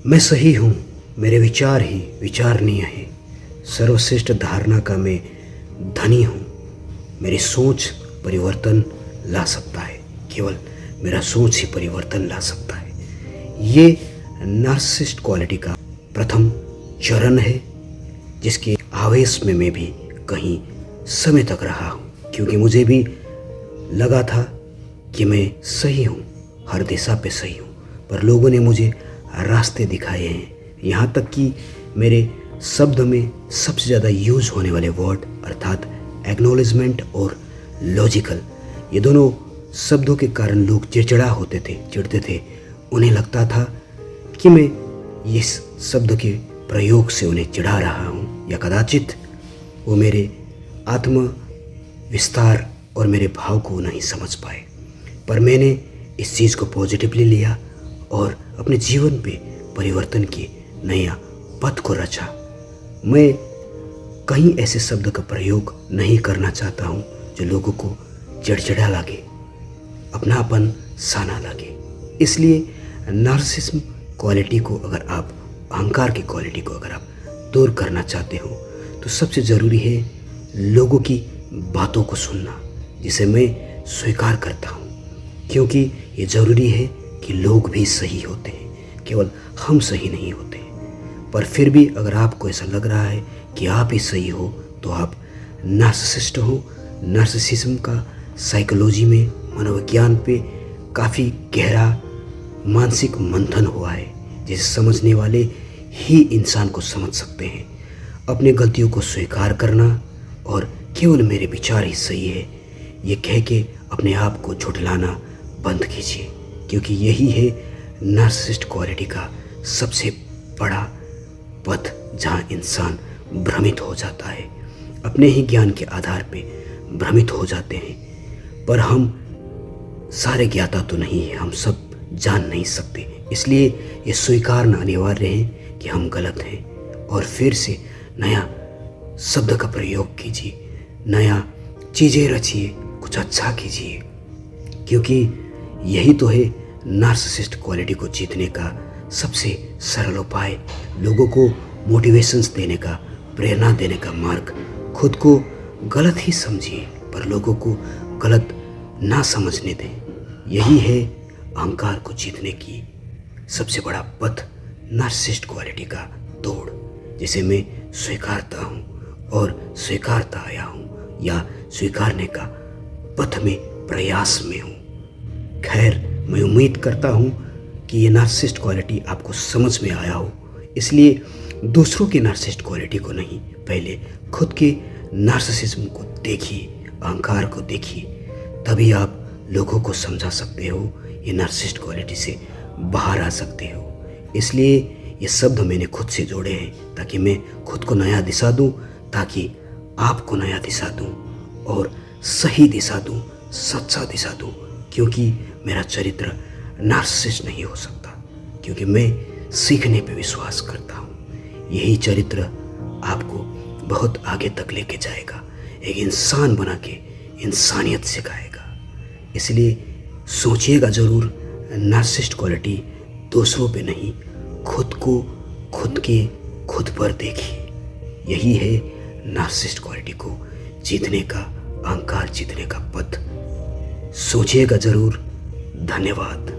मैं सही हूँ, मेरे विचार ही विचारणीय है। सर्वश्रेष्ठ धारणा का मैं धनी हूँ। मेरी सोच परिवर्तन ला सकता है, केवल मेरा सोच ही परिवर्तन ला सकता है। ये नार्सिसिस्ट क्वालिटी का प्रथम चरण है, जिसके आवेश में मैं भी कहीं समय तक रहा हूँ, क्योंकि मुझे भी लगा था कि मैं सही हूँ, हर दिशा पे सही हूँ, पर लोगों ने मुझे रास्ते दिखाए हैं। यहाँ तक कि मेरे शब्द में सबसे ज़्यादा यूज होने वाले वर्ड अर्थात एक्नॉलेजमेंट और लॉजिकल, ये दोनों शब्दों के कारण लोग चिढ़ते थे। उन्हें लगता था कि मैं इस शब्द के प्रयोग से उन्हें चिढ़ा रहा हूँ, या कदाचित वो मेरे आत्म विस्तार और मेरे भाव को नहीं समझ पाए। पर मैंने इस चीज़ को पॉजिटिवली लिया और अपने जीवन पे परिवर्तन की नया पथ को रचा। मैं कहीं ऐसे शब्द का प्रयोग नहीं करना चाहता हूँ जो लोगों को चिड़चिड़ा लगे, अपनापन सा ना लगे। इसलिए नार्सिसिज्म क्वालिटी को अगर आप, अहंकार की क्वालिटी को अगर आप दूर करना चाहते हो, तो सबसे ज़रूरी है लोगों की बातों को सुनना, जिसे मैं स्वीकार करता हूँ, क्योंकि ये ज़रूरी है कि लोग भी सही होते हैं, केवल हम सही नहीं होते। पर फिर भी अगर आपको ऐसा लग रहा है कि आप ही सही हो, तो आप नार्सिसिस्ट हो। नार्सिसिज्म का साइकोलॉजी में, मनोविज्ञान पे काफ़ी गहरा मानसिक मंथन हुआ है, जिसे समझने वाले ही इंसान को समझ सकते हैं। अपने गलतियों को स्वीकार करना और केवल मेरे विचार ही सही है, ये कह के अपने आप को झुठलाना बंद कीजिए, क्योंकि यही है नार्सिसिस्ट क्वालिटी का सबसे बड़ा पथ, जहाँ इंसान भ्रमित हो जाता है, अपने ही ज्ञान के आधार पे भ्रमित हो जाते हैं। पर हम सारे ज्ञाता तो नहीं है, हम सब जान नहीं सकते। इसलिए ये स्वीकारना अनिवार्य है कि हम गलत हैं, और फिर से नया शब्द का प्रयोग कीजिए, नया चीज़ें रचिए, कुछ अच्छा कीजिए, क्योंकि यही तो है नार्सिसिस्ट क्वालिटी को जीतने का सबसे सरल उपाय। लोगों को मोटिवेशंस देने का, प्रेरणा देने का मार्ग। खुद को गलत ही समझिए, पर लोगों को गलत ना समझने दें। यही है अहंकार को जीतने की सबसे बड़ा पथ, नार्सिसिस्ट क्वालिटी का तोड़, जिसे मैं स्वीकारता हूँ और स्वीकारता आया हूँ, या स्वीकारने का पथ में प्रयास में हूँ। खैर, मैं उम्मीद करता हूँ कि ये नार्सिसिस्ट क्वालिटी आपको समझ में आया हो। इसलिए दूसरों की नार्सिसिस्ट क्वालिटी को नहीं, पहले खुद के नार्सिसिज्म को देखिए, अहंकार को देखिए, तभी आप लोगों को समझा सकते हो, ये नार्सिसिस्ट क्वालिटी से बाहर आ सकते हो। इसलिए ये शब्द मैंने खुद से जोड़े हैं, ताकि मैं खुद को नया दिशा दूँ, ताकि आपको नया दिशा दूँ और सही दिशा दूँ, सच्चा दिशा दूँ। क्योंकि मेरा चरित्र नार्सिसिस्ट नहीं हो सकता, क्योंकि मैं सीखने पे विश्वास करता हूँ। यही चरित्र आपको बहुत आगे तक लेके जाएगा, एक इंसान बना के इंसानियत सिखाएगा। इसलिए सोचिएगा ज़रूर, नार्सिसिस्ट क्वालिटी दूसरों पे नहीं, खुद को खुद पर देखिए। यही है नार्सिसिस्ट क्वालिटी को जीतने का, अहंकार जीतने का पथ। सोचिएगा ज़रूर। धन्यवाद।